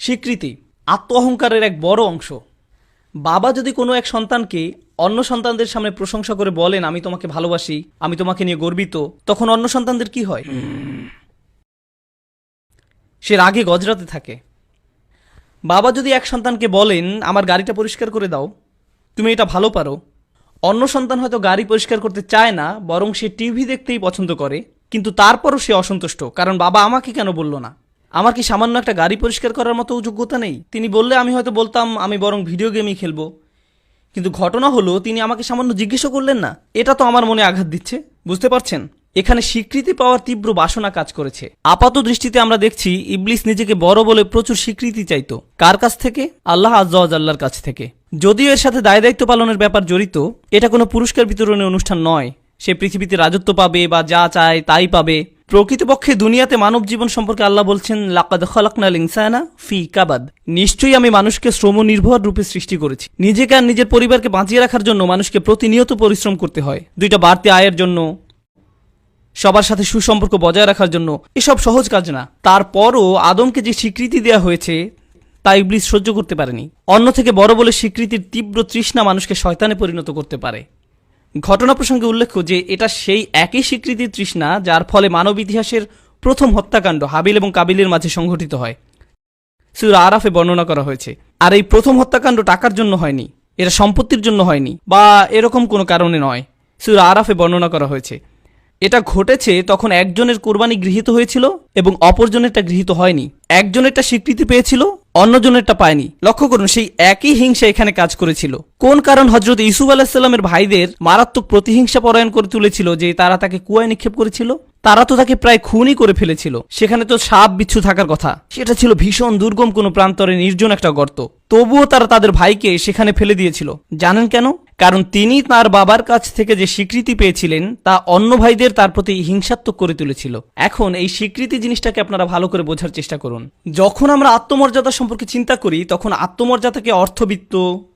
স্বীকৃতি আত্ম অহংকারের এক বড় অংশ। বাবা যদি কোনো এক সন্তানকে অন্য সন্তানদের সামনে প্রশংসা করে বলেন, আমি তোমাকে ভালোবাসি, আমি তোমাকে নিয়ে গর্বিত, তখন অন্য সন্তানদের কি হয়? সে রাগে গজরাতে থাকে। বাবা যদি এক সন্তানকে বলেন, আমার গাড়িটা পরিষ্কার করে দাও, তুমি এটা ভালো পারো, অন্য সন্তান হয়তো গাড়ি পরিষ্কার করতে চায় না, বরং সে টিভি দেখতেই পছন্দ করে, কিন্তু তারপরও সে অসন্তুষ্ট, কারণ বাবা আমাকে কেন বলল না? আমার কি সামান্য একটা গাড়ি পরিষ্কার করার মতো যোগ্যতা নেই? তিনি বললে আমি হয়তো বলতাম আমি বরং ভিডিও গেমই খেলবো, কিন্তু ঘটনা হলো তিনি আমাকে সামান্য জিজ্ঞেসও করলেন না। এটা তো আমার মনে আঘাত দিচ্ছে, বুঝতে পারছেন? এখানে স্বীকৃতি পাওয়ার তীব্র বাসনা কাজ করেছে। আপাত দৃষ্টিতে আমরা দেখছি ইবলিস নিজেকে বড় বলে প্রচুর স্বীকৃতি চাইতো। কার কাছ থেকে? আল্লাহ আজ্জা ওয়া জাল্লার কাছ থেকে। যদিও এর সাথে দায় দায়িত্ব পালনের ব্যাপার জড়িত, এটা কোনো পুরস্কার বিতরণের অনুষ্ঠান নয়। সে পৃথিবীতে রাজত্ব পাবে বা যা চায় তাই পাবে। প্রকৃতপক্ষে দুনিয়াতে মানব জীবন সম্পর্কে আল্লাহ বলছেন, লাকাদ খালাকনাল ইনসানা ফি কাবাদ, নিশ্চয়ই আমি মানুষকে শ্রম নির্ভর রূপে সৃষ্টি করেছি। নিজেকে আর নিজের পরিবারকে বাঁচিয়ে রাখার জন্য মানুষকে প্রতিনিয়ত পরিশ্রম করতে হয়, দুইটা বাড়তি আয়ের জন্য, সবার সাথে সুসম্পর্ক বজায় রাখার জন্য। এসব সহজ কাজ না। তারপরও আদমকে যে স্বীকৃতি দেওয়া হয়েছে তা ইবলিস সহ্য করতে পারেনি। অন্য থেকে বড় বলে স্বীকৃতির তীব্র তৃষ্ণা মানুষকে শয়তানে পরিণত করতে পারে। ঘটনা প্রসঙ্গে উল্লেখ্য যে এটা সেই একই স্বীকৃতির তৃষ্ণা যার ফলে মানব ইতিহাসের প্রথম হত্যাকাণ্ড হাবিল এবং কাবিলের মাঝে সংঘটিত হয়, সূরা আরাফে বর্ণনা করা হয়েছে। আর এই প্রথম হত্যাকাণ্ড টাকার জন্য হয়নি, এটা সম্পত্তির জন্য হয়নি, বা এরকম কোনো কারণে নয়। সূরা আরাফে বর্ণনা করা হয়েছে এটা ঘটেছে তখন একজনের কোরবানি গৃহীত হয়েছিল এবং অপরজনেরটা গৃহীত হয়নি। একজনেরটা স্বীকৃতি পেয়েছিল, অন্যজনেরটা পায়নি। লক্ষ্য করুন, সেই একই হিংসা এখানে কাজ করেছিল। কোন কারণ হযরত ইউসুফ আলাইহিস সালামের ভাইদের মারাত্মক প্রতিহিংসা পরায়ণ করে তুলেছিল যে তারা তাকে কুয়ায় নিক্ষেপ করেছিল? তারা তো তাকে প্রায় খুনই করে ফেলেছিল। সেখানে তো সাপ বিচ্ছু থাকার কথা, সেটা ছিল ভীষণ দুর্গম কোনো প্রান্তরে নির্জন একটা গর্ত। তবুও তারা তাদের ভাইকে সেখানে ফেলে দিয়েছিল। জানেন কেন? কারণ তিনি তার বাবার কাছ থেকে যে স্বীকৃতি পেয়েছিলেন তা অন্য ভাইদের তার প্রতি হিংসাত্মক করে তুলেছিল। এখন এই স্বীকৃতি জিনিসটাকে আপনারা ভালো করে বোঝার চেষ্টা করুন। যখন আমরা আত্মমর্যাদা সম্পর্কে চিন্তা করি তখন আত্মমর্যাদাকে অর্থবিত্ত,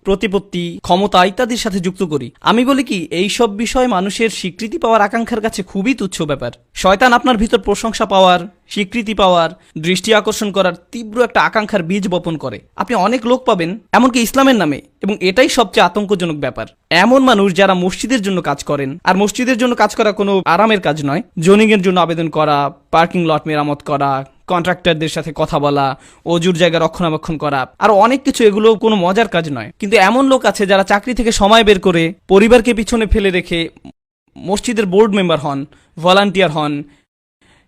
প্রতিপত্তি, ক্ষমতা ইত্যাদির সাথে যুক্ত করি। আমি বলি কি, এই সব বিষয় মানুষের স্বীকৃতি পাওয়ার আকাঙ্ক্ষার কাছে খুবই তুচ্ছ ব্যাপার। শয়তান আপনার ভিতর প্রশংসা পাওয়ার, স্বীকৃতি পাওয়ার, দৃষ্টি আকর্ষণ করার তীব্র একটা আকাঙ্ক্ষার বীজ বপন করে। আপনি অনেক লোক পাবেন এমনকি ইসলামের নামে, এবং এটাই সবচেয়ে আতঙ্কজনক ব্যাপার, এমন মানুষ যারা মসজিদের জন্য কাজ করেন। আর মসজিদের জন্য কাজ করা কোনো আরামের কাজ নয়। জোনিং এর জন্য আবেদন করা, পার্কিং লট মেরামত করা, কন্ট্রাক্টরদের সাথে কথা বলা, অজুর জায়গা রক্ষণাবেক্ষণ করা, আর অনেক কিছু। এগুলো কোনো মজার কাজ নয়। কিন্তু এমন লোক আছে যারা চাকরি থেকে সময় বের করে পরিবারকে পিছনে ফেলে রেখে মসজিদের বোর্ড মেম্বার হন, ভলান্টিয়ার হন,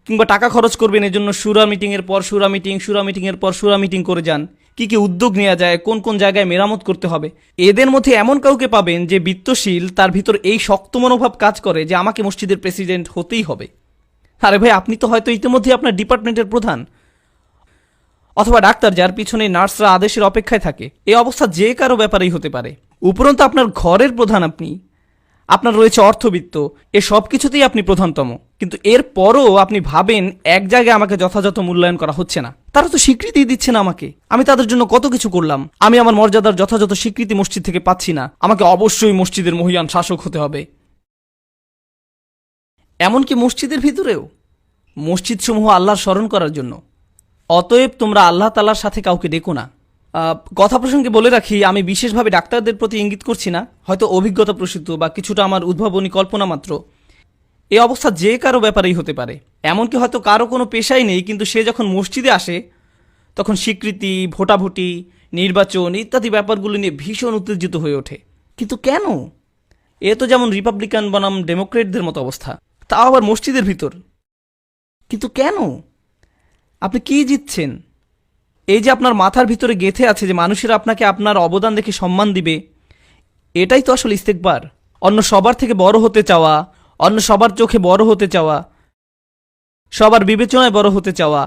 কিংবা টাকা খরচ করবেন এজন্য শুরা মিটিংয়ের পর শুরা মিটিং, শুরা মিটিংয়ের পর শুরা মিটিং করে যান। কি কি উদ্যোগ নেওয়া যায়, কোন কোন জায়গায় মেরামত করতে হবে। এদের মধ্যে এমন কাউকে পাবেন যে বিত্তশীল, তার ভিতর এই শক্ত মনোভাব কাজ করে যে আমাকে মসজিদের প্রেসিডেন্ট হতেই হবে। আরে ভাই, আপনি তো হয়তো ইতিমধ্যে আপনার ডিপার্টমেন্টের প্রধান, অথবা ডাক্তার যার পিছনে নার্সরা আদেশের অপেক্ষায় থাকে। এই অবস্থা যে কারো ব্যাপারেই হতে পারে। উপরন্তু আপনার ঘরের প্রধান আপনি, আপনার রয়েছে অর্থবিত্ত, এ সব কিছুতেই আপনি প্রধানতম। কিন্তু এর পরও আপনি ভাবেন এক জায়গায় আমাকে যথাযথ মূল্যায়ন করা হচ্ছে না। তারা তো স্বীকৃতি দিচ্ছে না আমাকে, আমি তাদের জন্য কত কিছু করলাম, আমি আমার মর্যাদার যথাযথ স্বীকৃতি মসজিদ থেকে পাচ্ছি না, আমাকে অবশ্যই মসজিদের মহিয়ান শাসক হতে হবে। এমনকি মসজিদের ভিতরেও, মসজিদ সমূহ আল্লাহর স্মরণ করার জন্য। অতএব তোমরা আল্লাহ তাআলার সাথে কাউকে ডেকো না। কথা প্রসঙ্গে বলে রাখি, আমি বিশেষভাবে ডাক্তারদের প্রতি ইঙ্গিত করছি না, হয়তো অভিজ্ঞতা প্রসূত বা কিছুটা আমার উদ্ভাবনী কল্পনা মাত্র। এই অবস্থা যে কারো ব্যাপারেই হতে পারে। এমনকি হয়তো কারো কোনো পেশাই নেই, কিন্তু সে যখন মসজিদে আসে তখন স্বীকৃতি, ভোটাভুটি, নির্বাচন ইত্যাদি ব্যাপারগুলো নিয়ে ভীষণ উত্তেজিত হয়ে ওঠে। কিন্তু কেন? এ তো যেমন রিপাবলিকান বনাম ডেমোক্রেটদের মতো অবস্থা, তাও আবার মসজিদের ভিতর। কিন্তু কেন? আপনি কি জিতছেন? এই যে আপনার মাথার ভিতরে গেঁথে আছে যে মানুষেরা আপনাকে আপনার অবদান দেখে সম্মান দিবে, এটাই তো আসলে ইস্তেকবার। অন্য সবার থেকে বড় হতে চাওয়া, অন্য সবার চোখে বড় হতে চাওয়া, সবার বিবেচনায় বড় হতে চাওয়া,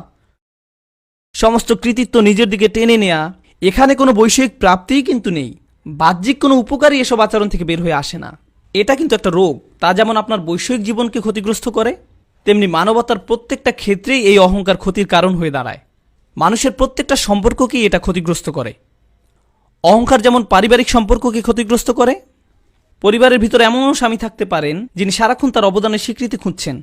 সমস্ত কৃতিত্ব নিজের দিকে টেনে নেয়া। এখানে কোনো বৈষয়িক প্রাপ্তিই কিন্তু নেই, বাহ্যিক কোনো উপকারই এসব আচরণ থেকে বের হয়ে আসে না। এটা কিন্তু একটা রোগ। তা যেমন আপনার বৈষয়িক জীবনকে ক্ষতিগ্রস্ত করে, তেমনি মানবতার প্রত্যেকটা ক্ষেত্রেই এই অহংকার ক্ষতির কারণ হয়ে দাঁড়ায়। মানুষের প্রত্যেকটা সম্পর্ককেই এটা ক্ষতিগ্রস্ত করে। অহংকার যেমন পারিবারিক সম্পর্ককে ক্ষতিগ্রস্ত করে। পরিবারের ভিতরে এমনও স্বামী থাকতে পারেন যিনি সারাক্ষণ তার অবদানের স্বীকৃতি খুঁজছেন।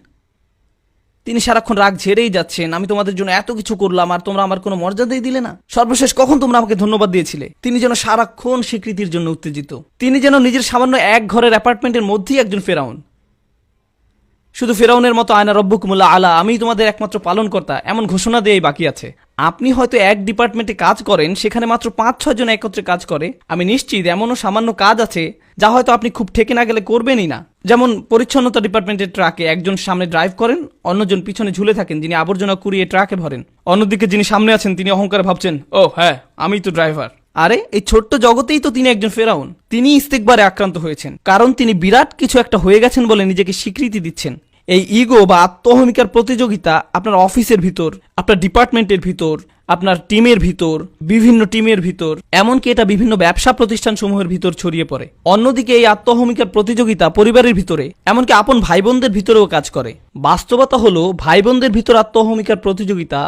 তিনি সারাক্ষণ রাগ ঝেড়েই যাচ্ছেন, আমি তোমাদের জন্য এত কিছু করলাম আর তোমরা আমার কোনো মর্যাদাই দিলে না, সর্বশেষ কখন তোমরা আমাকে ধন্যবাদ দিয়েছিলে। তিনি যেন সারাক্ষণ স্বীকৃতির জন্য উত্তেজিত, তিনি যেন নিজের সামান্য এক ঘরের অ্যাপার্টমেন্টের মধ্যেই একজন ফেরাউন। শুধু ফেরাউনের মতো আয়না রব্বুকুমুল্লাহ আলা, আমি তোমাদের একমাত্র পালনকর্তা, এমন ঘোষণা দিয়েই বাকি আছে। আপনি হয়তো এক ডিপার্টমেন্টে কাজ করেন, সেখানে মাত্র 5-6 জন একত্রে কাজ করে। আমি নিশ্চিত এমনও সামান্য কাজ আছে যা হয়তো আপনি খুব ঠেকে না গেলে করবেনই না। যেমন পরিচ্ছন্নতা ডিপার্টমেন্টের ট্রাকে একজন সামনে ড্রাইভ করেন, অন্যজন পিছনে ঝুলে থাকেন যিনি আবর্জনা কুড়িয়ে ট্রাকে ভরেন। অন্যদিকে যিনি সামনে আছেন তিনি অহংকারে ভাবছেন, ও হ্যাঁ আমি তো ড্রাইভার। আরে এই ছোট্ট জগতেই তো তিনি একজন ফেরাউন। তিনি ইস্তেকবারে আক্রান্ত হয়েছেন, কারণ তিনি বিরাট কিছু একটা হয়ে গেছেন বলে নিজেকে স্বীকৃতি দিচ্ছেন। এই ইগো বা আত্মহমিকার প্রতিযোগিতা আপনার অফিসের ভিতর, আপনার ডিপার্টমেন্টের ভিতর, আপনার টিমের ভিতর, বিভিন্ন টিমের ভিতর, এমনকি এটা বিভিন্ন ব্যবসা প্রতিষ্ঠান সমূহের ভিতর ছড়িয়ে পড়ে। অন্যদিকে এই আত্মহমিকার প্রতিযোগিতা পরিবারের ভিতরে, এমনকি আপন ভাই বোনদের ভিতরেও কাজ করে। বাস্তবতা হলো ভাই বোনদের ভিতর আত্মহমিকার প্রতিযোগিতা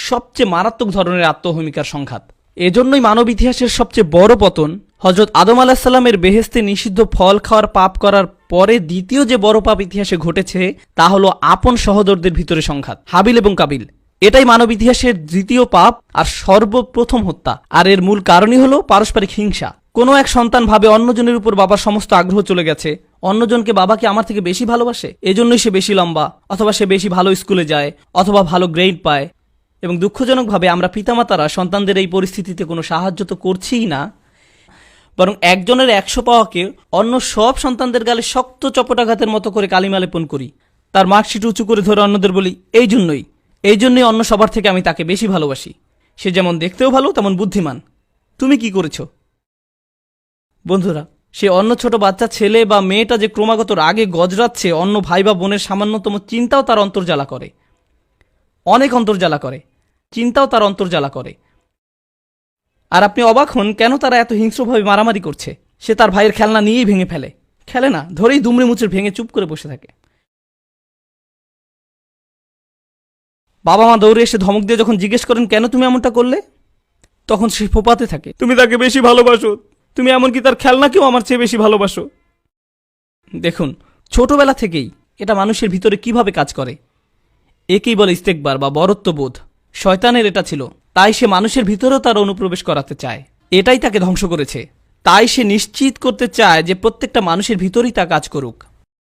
সবচেয়ে মারাত্মক ধরনের আত্মহমিকার সংঘাত। এজন্যই মানব ইতিহাসের সবচেয়ে বড় পতন হযরত আদম আলাহিসাল্লামের বেহেশতে নিষিদ্ধ ফল খাওয়ার পাপ করার পরে দ্বিতীয় যে বড় পাপ ইতিহাসে ঘটেছে তা হলো আপন সহোদরদের ভিতরে সংঘাত, হাবিল এবং কাবিল। এটাই মানব ইতিহাসের দ্বিতীয় পাপ আর সর্বপ্রথম হত্যা। আর এর মূল কারণই হলো পারস্পরিক হিংসা। কোনো এক সন্তান ভাবে অন্যজনের উপর বাবার সমস্ত আগ্রহ চলে গেছে, অন্যজনকে বাবাকে আমার থেকে বেশি ভালোবাসে, এজন্যই সে বেশি লম্বা, অথবা সে বেশি ভালো স্কুলে যায়, অথবা ভালো গ্রেড পায়। এবং দুঃখজনকভাবে আমরা পিতামাতারা সন্তানদের এই পরিস্থিতিতে কোনো সাহায্য তো করছিই না, বরং একজনের 100 পাওয়াকে অন্য সব সন্তানদের গালে শক্ত চপটাঘাতের মতো করে কালিমা লেপন করি। তার মার্কশিট উঁচু করে ধরে অন্যদের বলি, এই জন্যই অন্য সবার থেকে আমি তাকে বেশি ভালোবাসি, সে যেমন দেখতেও ভালো তেমন বুদ্ধিমান। তুমি কি করেছ? বন্ধুরা, সে অন্য ছোট বাচ্চা ছেলে বা মেয়েটা যে ক্রমাগত রাগে গজরাচ্ছে, অন্য ভাই বা বোনের সামান্যতম চিন্তাও তার অন্তর্জ্বালা করে, অনেক অন্তর্জ্বালা করে, চিন্তাও তার অন্তর্জ্বালা করে। আর আপনি অবাক হন কেন তারা এত হিংস্রভাবে মারামারি করছে। সে তার ভাইয়ের খেলনা নিয়েই ভেঙে ফেলে, খেলে না, ধরেই দুমড়ে মুচড়ে ভেঙে চুপ করে বসে থাকে। বাবা মা দৌড়ে এসে ধমক দিয়ে যখন জিজ্ঞেস করেন কেন তুমি এমনটা করলে, তখন সে ফোপাতে থাকে, তুমি তাকে বেশি ভালোবাসো, তুমি এমনকি তার খেলনাকেও আমার চেয়ে বেশি ভালোবাসো। দেখুন, ছোটবেলা থেকেই এটা মানুষের ভিতরে কিভাবে কাজ করে। একেই বলে ইস্তেকবার বা বরত্ববোধ। শয়তানের এটা ছিল, তাই সে মানুষের ভিতরেও তার অনুপ্রবেশ করাতে চায়। এটাই তাকে ধ্বংস করেছে। তাই সে নিশ্চিত করতে চায় যে প্রত্যেকটা মানুষের ভিতরেই তা কাজ করুক।